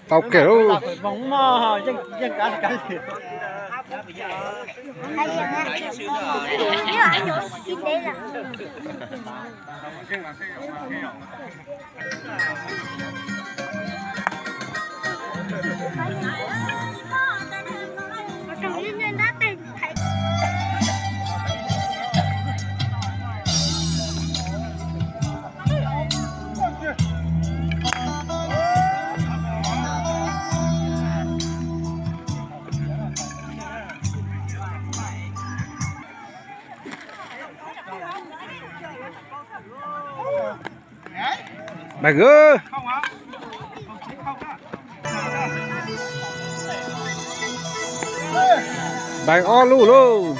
tàu kiểu bóng mò dân dân cá gì bà gơ bà o lu lu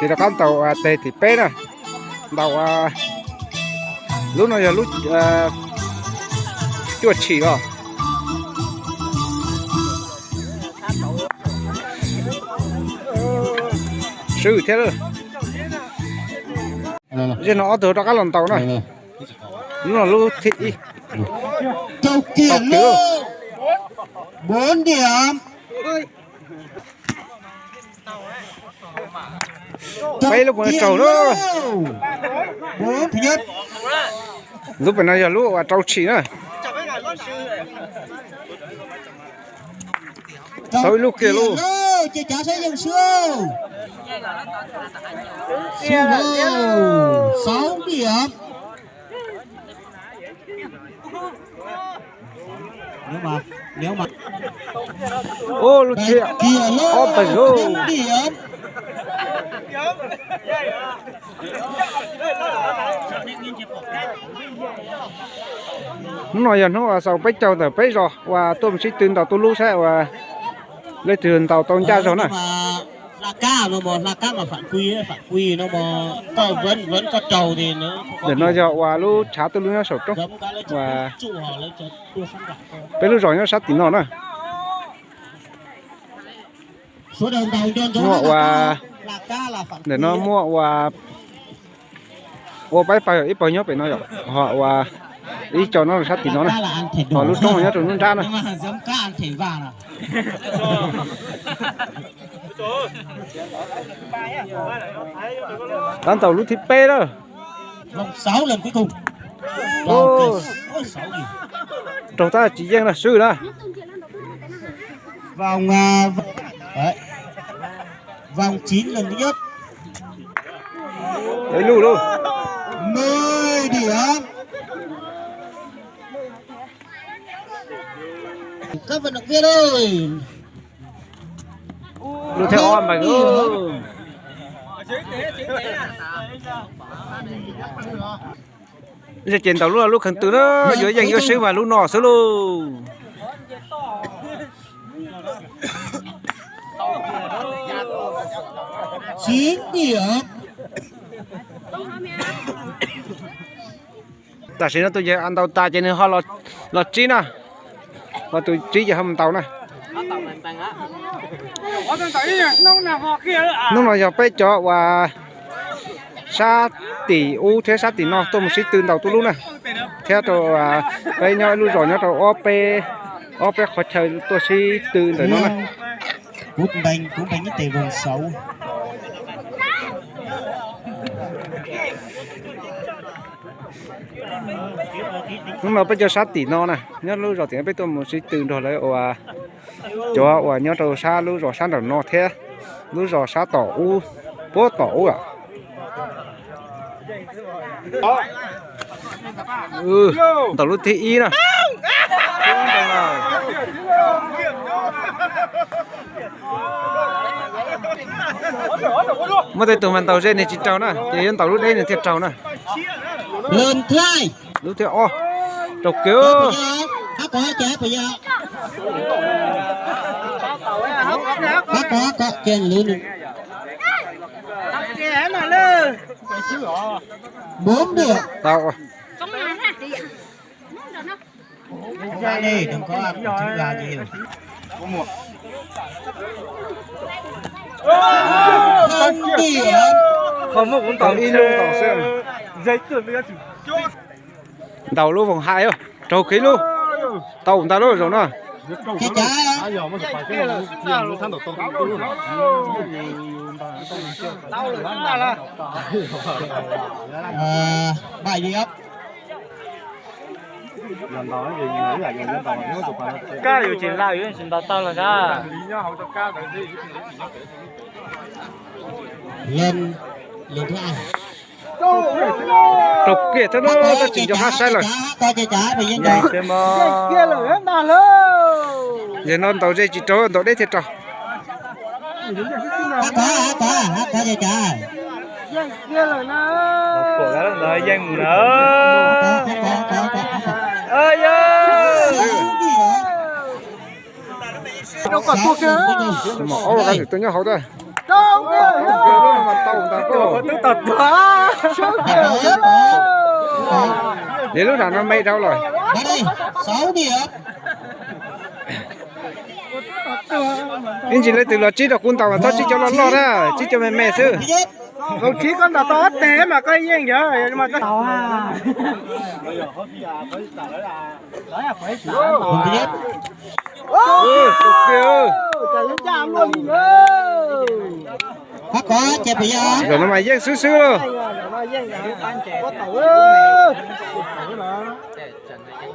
chỉ là con tàu tê thì pé nè tàu lúc nào giờ lúc chuột chỉ rồi sư thế rồi giờ nó từ đó các lần tàu này lúc nào lúc thịt đi Châu Kiển luôn 4 điểm. mấy lúc này trâu đó 4 thứ nhất. lúc này giờ lúc trâu chỉ nữa tới lúc kia luôn chơi cá sẽ dừng siêu. Siêu 6 điểm. Nếu mà ô lúc kia ô phải luôn điểm. nó giờ nó sau bách châu từ bách rồi và tôi sẽ tuyên tàu tôi lú sẽ và lấy tiền tàu tôn cha rồi này là cá nó mà phản quy nó mà có vẫn có trầu thì nó để nó giờ và lú trả tôi lú nó sụp đó và cái lú rồi nó sát tí nó nè số đường tàu cho mua và là cá là phản để nó mua và ô bách phải ít bao nhiêu phải nó rồi họ và ý cho nó sát tí nó này họ lúc trong nó rồi nó ra này giống cá ăn thể vàng à đàn tàu lúc thịt pê đó vòng 6 lần cuối cùng ô 6 điểm trong ta chỉ riêng là sư đó vòng đấy. Vòng 9 lần thứ nhất đấy lù luôn 10 điểm. Các vận động viên ơi lù theo on mà ơ bây giờ trên tàu lúc khẩn từ đó dưới dành cho sư mà lúc nọ sư luôn 9 điểm. ta xin nó tôi giờ ăn tàu ta cho nên họ là chín à và tôi chỉ giờ hầm tàu này nó là giờ phải cho và sa tỷ u thế sa tỷ nó tôi một xí từ tàu tôi luôn này theo tôi bây nhau luôn rồi nhau tôi op khó chơi tôi xí từ từ nó này cũng đánh như tề vòng 6. nhưng mà bây giờ sát tỷ nó này nhớ lúc rồi thì bây tôi một xí từ rồi lấy và cho và nhớ tôi sa lúc rồi sa đầu nó thế lúc rồi sa tổ u bố tổ à tàu lúc thị y nè mà thấy tụi mình tàu trên này chỉ trâu nè chỉ tàu lúc đây là thiệt trâu nè Lần thứ hai lúc thiệt o trâu kiểu có trên luôn 4 điểm. tàu Ra đi, đừng có ăn trứng gà nhiều. Không điểm. Không một cũng Tàu in luôn tàu xem. dây chuẩn bị chủ. Tàu luôn vòng hai không? Trâu khí luôn. Tàu chúng ta luôn rồi nó. Chết chả. Bài gì không? Cá有钱拉有钱到了噶。Lên lên thứ hai. Trục kia thế nó ta chỉ cho hát sai rồi. Coi chơi chả bị dân rồi. Xem mà. Kia là em đã luôn. Giờ nó tàu dây chỉ trâu tàu đấy thiệt trâu. Có chơi chả. Kia là nó. Của đó là dân nữa. Ơi đâu còn thuốc kia. Mà ô cái gì tôi nhớ hậu đây. Đâu kia. Mà tàu chúng ta có. Tôi tật quá. Để lúc nào nó mây đâu rồi. Đây 6 điểm. Nên chỉ lấy từ lò chỉ được quân tàu mà thôi chỉ cho nó lo ra, chỉ cho mẹ chứ. Không chỉ con là to té mà cái gì vậy mà cái tàu à. Chạm luôn Có chơi bây giờ. Rồi nó mày giang xứ luôn.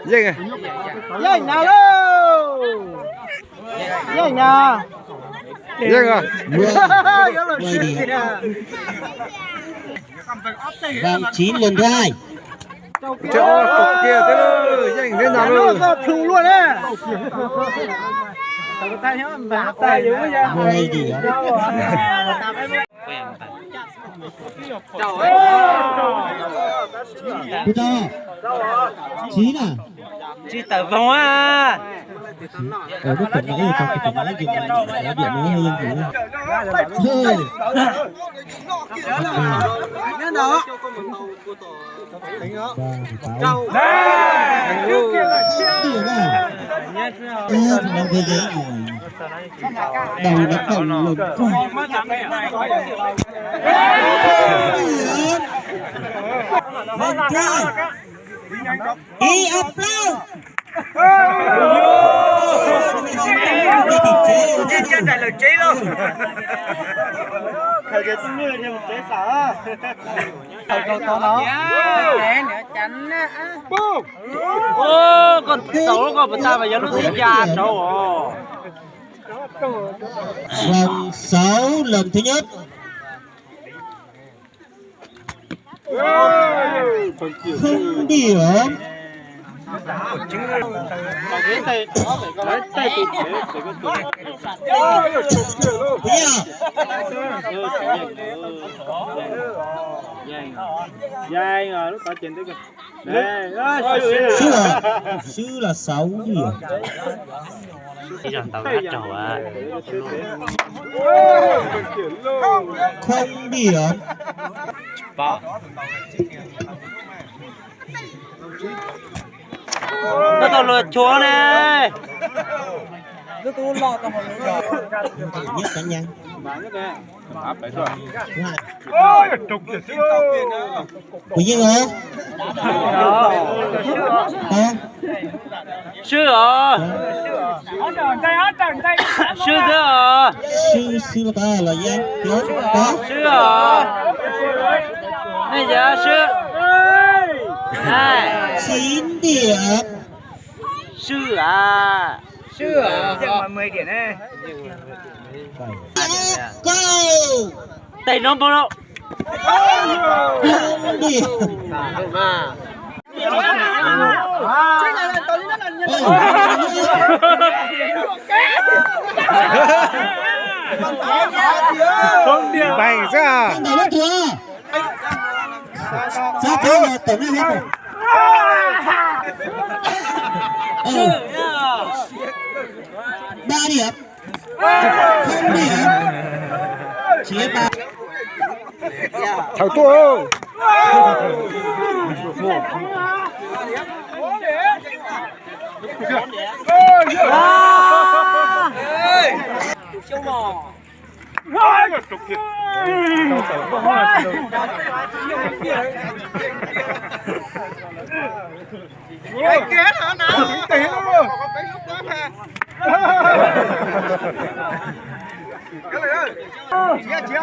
Giang à. Giang nào luôn. Giang nhà. Giang à. Vòng 9 lần thứ hai. Thế ô cục kia thế đó, giang thế nào luôn. Thùng luôn á. Tay dữ vậy. 10 điểm. Cô cho 9 à? Chị tử vong á. Ở cái phần nãy còn cái phần nãy dùng là điểm nó hơi dân chủ. Nhớ đó. Đâu. Trước kia là Điểm à? Nó về giấy rồi. Đầu nó cầm lùn con. Lên trai. Đi ập lâu. Chân đại lực chế luôn. Thời gian xin mưa nhưng mà chế sợ. Thời câu to nó. Nè chánh á. Ô con tàu nó còn ta mà giờ nó thấy già đâu. Vòng 6 lần thứ nhất. Không điểm. Dai rồi lúc có chuyện tới Sư là 6 điểm. Đi rằng tàu hát trầu à. Không điểm. Nó tao lừa chúa nè. Nhất cả nhân. Của gì hả? Sư à. Sư thế à. Sư là ta là gì? Có. Sư à. Này giờ sư. Này. 9 điểm. Sư à. Sư à. Mà 10 điểm này. Go. Tay nó bao đâu. Không điểm. Không điểm bành ra. Không điểm chưa? Sao thế mà tổng như thế? Ba điểm. Không điểm. Chia 3. Thằng tua. Siêu mò. Cái kết hả nào? Tiền luôn. Có cái lúc đó ha. Cái này ơi. Chia.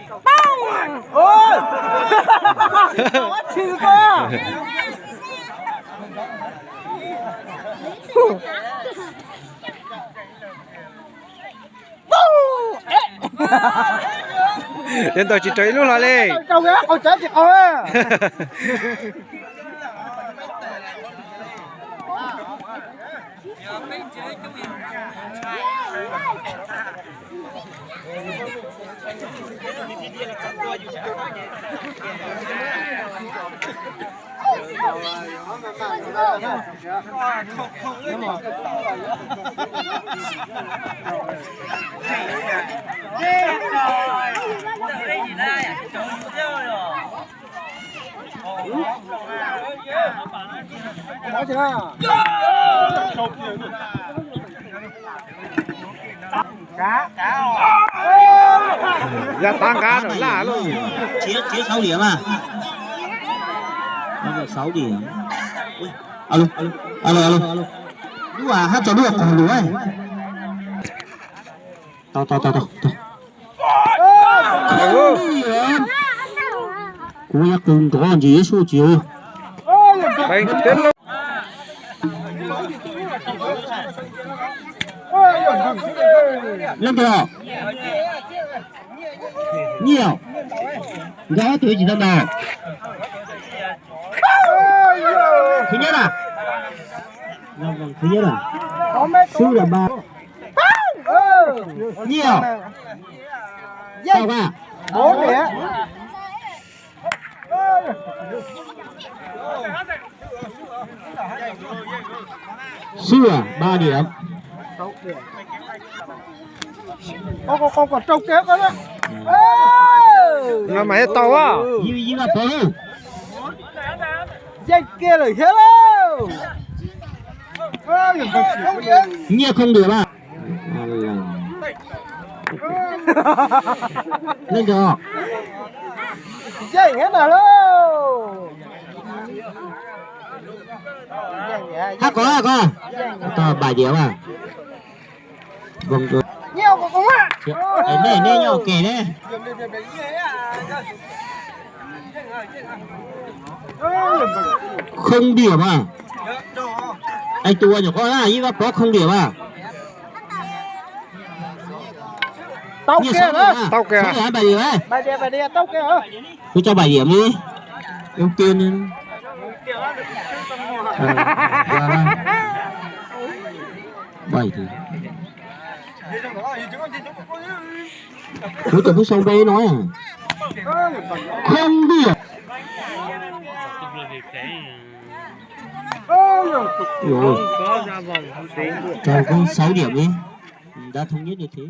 Bông. Ôi. Quá chữ cơ. Đến tôi chỉ chơi luôn là lên. Câu á, câu chết chị ơi. Ra tăng cá rồi là luôn. Chia 6 điểm à? Nó được 6 điểm. Ui, alo. Đúng à, hát cho được còn lúa ấy. To. Cô nhắc cùng có gì số chiều. Đánh chết luôn. Lên kìa. Nhiều. Đó tuổi chỉ tao nào. Thứ nhất à? Vâng, thứ nhất à? Sư là 3. Nhiều. Sao cả? 4 điểm. Sư à? 3 điểm. Con còn trâu kéo đó. Nó mà hết to quá. Gì là to luôn. Dây kia rồi hello. Nhiều không được à? Lên được. Dây hết rồi luôn. Có. To 7 điểm à? Vâng rồi. Nhiều của con á. Đây nhau kể đấy. Không điểm à? Anh tua nhỏ con à, nhưng mà có không điểm à? Tao kia đó. Tao kìa. 7 điểm ấy. 7 điểm tao kia hả? Tôi cho 7 điểm đi. Ưu tiên. 7 thì. Tôi tưởng phút sau bé nói à? Không điểm. Rồi. Cho con 6 điểm đi. Đã thống nhất như thế.